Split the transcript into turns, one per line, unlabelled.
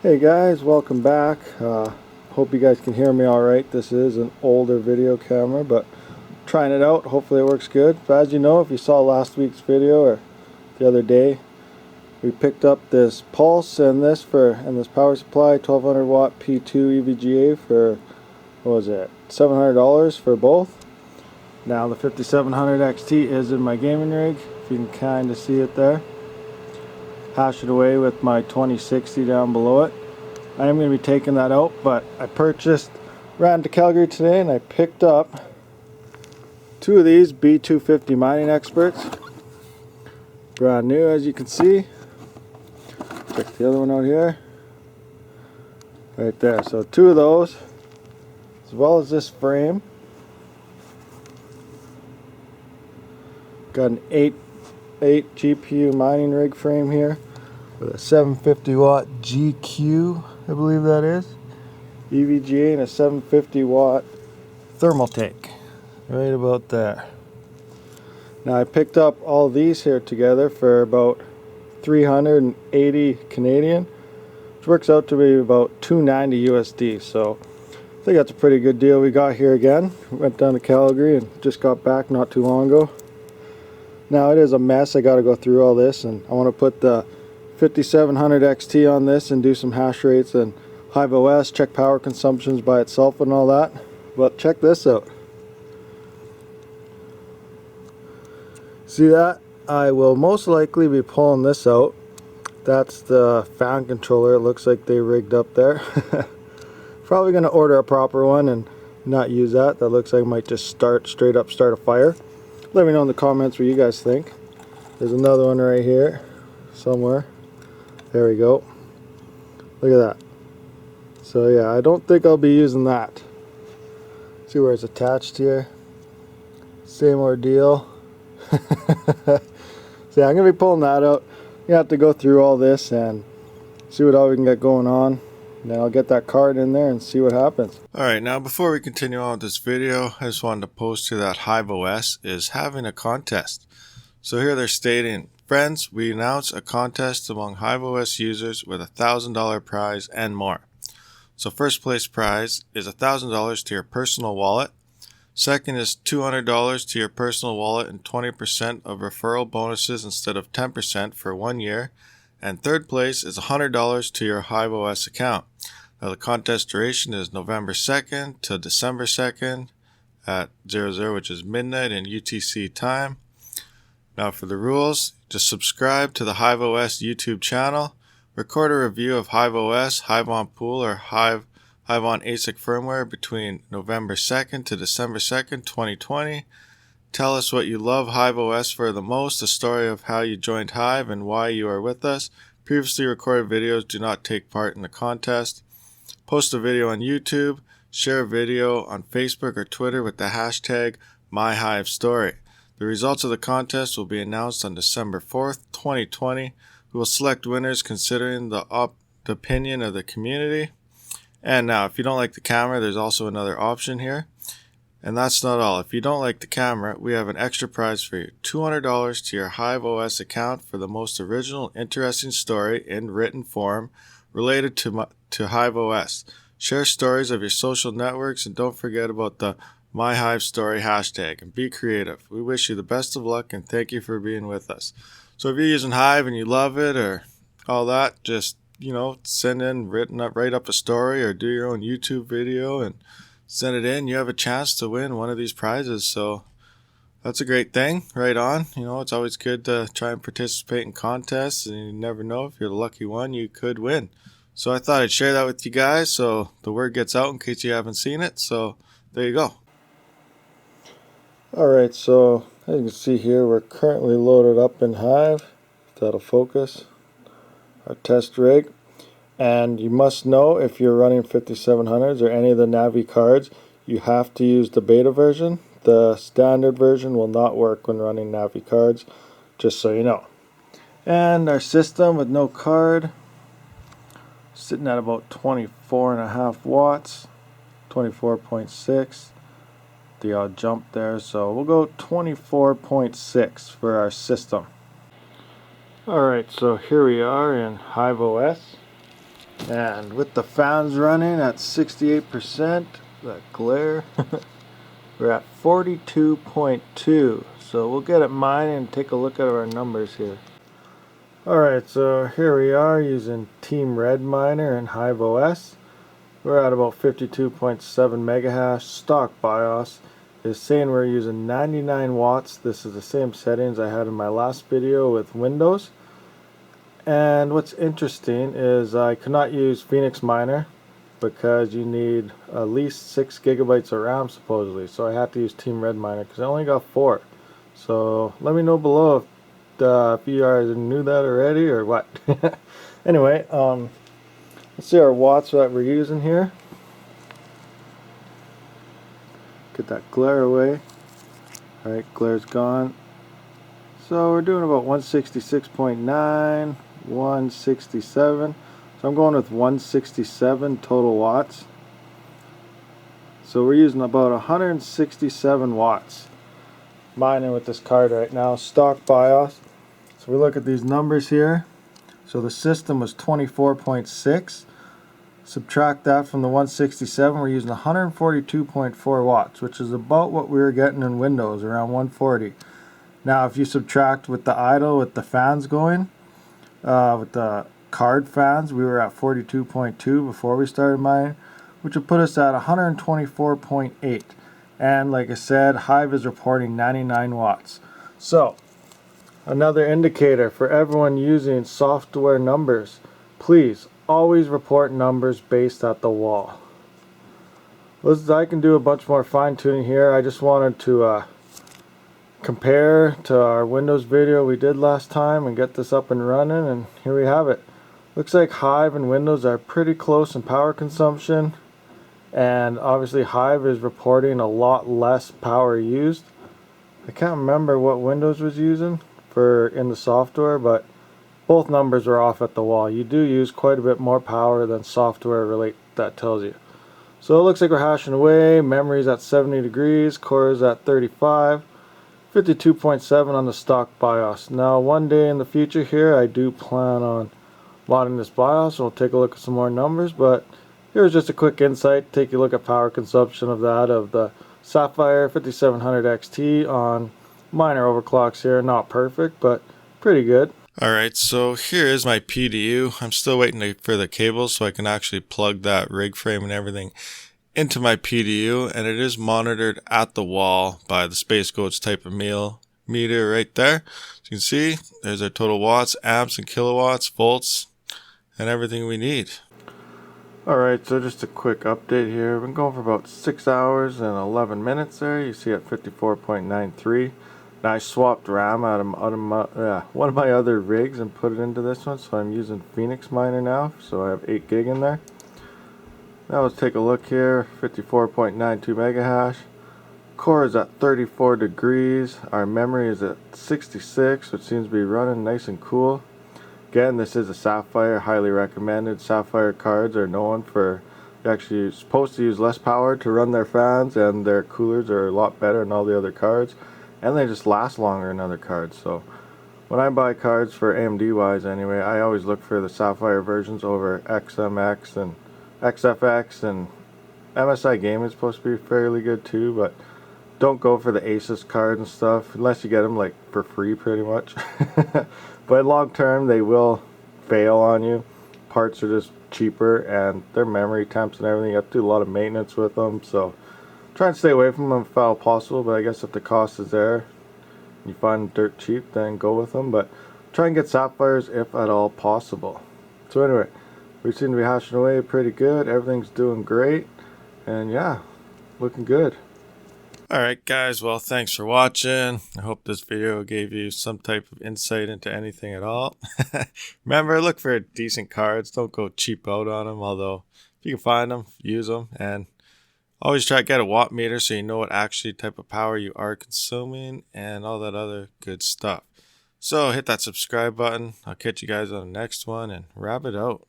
Hey guys, welcome back. Hope you guys can hear me alright. This is an older video camera, but trying it out. Hopefully it works good. But as you know, if you saw last week's video or the other day, we picked up this pulse and this power supply, 1200 watt P2 EVGA for, what was it, $700 for both. Now the 5700 XT is in my gaming rig, if you can kind of see it there. Hash it away with my 2060 down below it. I am going to be taking that out, but I ran to Calgary today and I picked up two of these B250 mining experts. Brand new, as you can see. Check the other one out here. Right there. So two of those, as well as this frame. Got an 8 GPU mining rig frame here with a 750 watt GQ, I believe that is, EVGA, and a 750 watt thermal tank right about there. Now I picked up all these here together for about 380 Canadian, which works out to be about 290 USD. So I think that's a pretty good deal we got here again. Went down to Calgary and just got back not too long ago. Now it is a mess. I got to go through all this, and I want to put the 5700 XT on this and do some hash rates and Hive OS, check power consumptions by itself and all that. But check this out. See that? I will most likely be pulling this out. That's the fan controller. It looks like they rigged up there. Probably going to order a proper one and not use that. That looks like it might just straight up start a fire. Let me know in the comments what you guys think. There's another one right here somewhere. There we go. Look at that. So yeah, I don't think I'll be using that. See where it's attached here? Same ordeal. So yeah, I'm going to be pulling that out. You have to go through all this and see what all we can get going on. Then I'll get that card in there and see what happens. Alright, now before we continue on with this video, I just wanted to post here that Hive OS is having a contest. So here they're stating, friends, we announce a contest among Hive OS users with a $1,000 prize and more. So first place prize is $1,000 to your personal wallet. Second is $200 to your personal wallet and 20% of referral bonuses instead of 10% for 1 year. And third place is $100 to your Hive OS account. Now the contest duration is November 2nd to December 2nd at 00, which is midnight in UTC time. Now for the rules, just subscribe to the Hive OS YouTube channel, record a review of Hive OS, Hive on Pool, or Hive on ASIC firmware between November 2nd to December 2nd, 2020. Tell us what you love Hive OS for the most, a story of how you joined Hive and why you are with us. Previously recorded videos do not take part in the contest. Post a video on YouTube. Share a video on Facebook or Twitter with the hashtag MyHiveStory. The results of the contest will be announced on December 4th, 2020. We will select winners considering the opinion of the community. And now, if you don't like the camera, there's also another option here. And that's not all. If you don't like the camera, we have an extra prize for you. $200 to your Hive OS account for the most original, interesting story in written form related to Hive OS. Share stories of your social networks and don't forget about the MyHiveStory hashtag and be creative. We wish you the best of luck and thank you for being with us. So if you're using Hive and you love it or all that, just, send in, write up a story or do your own YouTube video and send it in. You have a chance to win one of these prizes, so that's a great thing. Right on. It's always good to try and participate in contests, and you never know, if you're the lucky one, you could win. So I thought I'd share that with you guys so the word gets out in case you haven't seen it. So there you go. Alright, so as you can see here, we're currently loaded up in Hive. If that'll focus. Our test rig. And you must know, if you're running 5700s or any of the Navi cards, you have to use the beta version. The standard version will not work when running Navi cards, just so you know. And our system with no card, sitting at about 24.5 watts, 24.6. The odd jump there, so we'll go 24.6 for our system. Alright, so here we are in Hive OS. And with the fans running at 68%, that glare, we're at 42.2. So we'll get it mining and take a look at our numbers here. Alright, so here we are using Team Red Miner and Hive OS. We're at about 52.7 megahash. Stock BIOS is saying we're using 99 watts. This is the same settings I had in my last video with Windows. And what's interesting is I could not use Phoenix Miner because you need at least 6 gigabytes of RAM supposedly. So I had to use Team Red Miner because I only got 4. So let me know below if you guys knew that already or what. Anyway, let's see our watts that we're using here. Get that glare away. Alright, glare's gone. So we're doing about 166.9, 167. So I'm going with 167 total watts. So we're using about 167 watts mining with this card right now. Stock BIOS. So we look at these numbers here. So the system was 24.6. Subtract that from the 167, we're using 142.4 watts, which is about what we were getting in Windows, around 140. Now if you subtract with the idle, with the fans going, with the card fans, we were at 42.2 before we started mining, which would put us at 124.8. And like I said, Hive is reporting 99 watts. So another indicator for everyone using software numbers, please always report numbers based at the wall. I can do a bunch more fine tuning here. I just wanted to compare to our Windows video we did last time and get this up and running, and here we have it. Looks like Hive and Windows are pretty close in power consumption, and obviously Hive is reporting a lot less power used. I can't remember what Windows was using in the software, but both numbers are off at the wall. You do use quite a bit more power than software that tells you. So it looks like we're hashing away. Memory's at 70 degrees, core is at 35, 52.7 on the stock BIOS. Now one day in the future here I do plan on modding this BIOS, and we'll take a look at some more numbers, but here's just a quick insight. Take a look at power consumption of the Sapphire 5700 XT on minor overclocks here. Not perfect, but pretty good. Alright, so here is my PDU. I'm still waiting for the cables so I can actually plug that rig frame and everything into my PDU, and it is monitored at the wall by the Space Goats type of meter right there. As you can see, there's our total watts, amps and kilowatts, volts, and everything we need. Alright, so just a quick update here. We've been going for about 6 hours and 11 minutes there. You see at 54.93. Now I swapped RAM out of one of my other rigs and put it into this one, so I'm using Phoenix Miner now, so I have 8 gig in there. Now let's take a look here. 54.92 megahash. Core is at 34 degrees. Our memory is at 66, which seems to be running nice and cool. Again, this is a Sapphire, highly recommended. Sapphire cards are known for actually supposed to use less power to run their fans, and their coolers are a lot better than all the other cards, and they just last longer than other cards. So when I buy cards for AMD wise anyway, I always look for the Sapphire versions over XMX and XFX, and MSI Game is supposed to be fairly good too, but don't go for the Asus cards and stuff unless you get them like for free pretty much. But long term they will fail on you. Parts are just cheaper, and their memory temps and everything, you have to do a lot of maintenance with them, so try and stay away from them if at all possible. But I guess if the cost is there, you find them dirt cheap, then go with them, but try and get Sapphires if at all possible. So anyway, we seem to be hashing away pretty good. Everything's doing great, and yeah, looking good. Alright guys, well thanks for watching. I hope this video gave you some type of insight into anything at all. Remember, look for decent cards. Don't go cheap out on them, although if you can find them, use them. And always try to get a watt meter so you know what actually type of power you are consuming and all that other good stuff. So hit that subscribe button. I'll catch you guys on the next one, and Rabid out.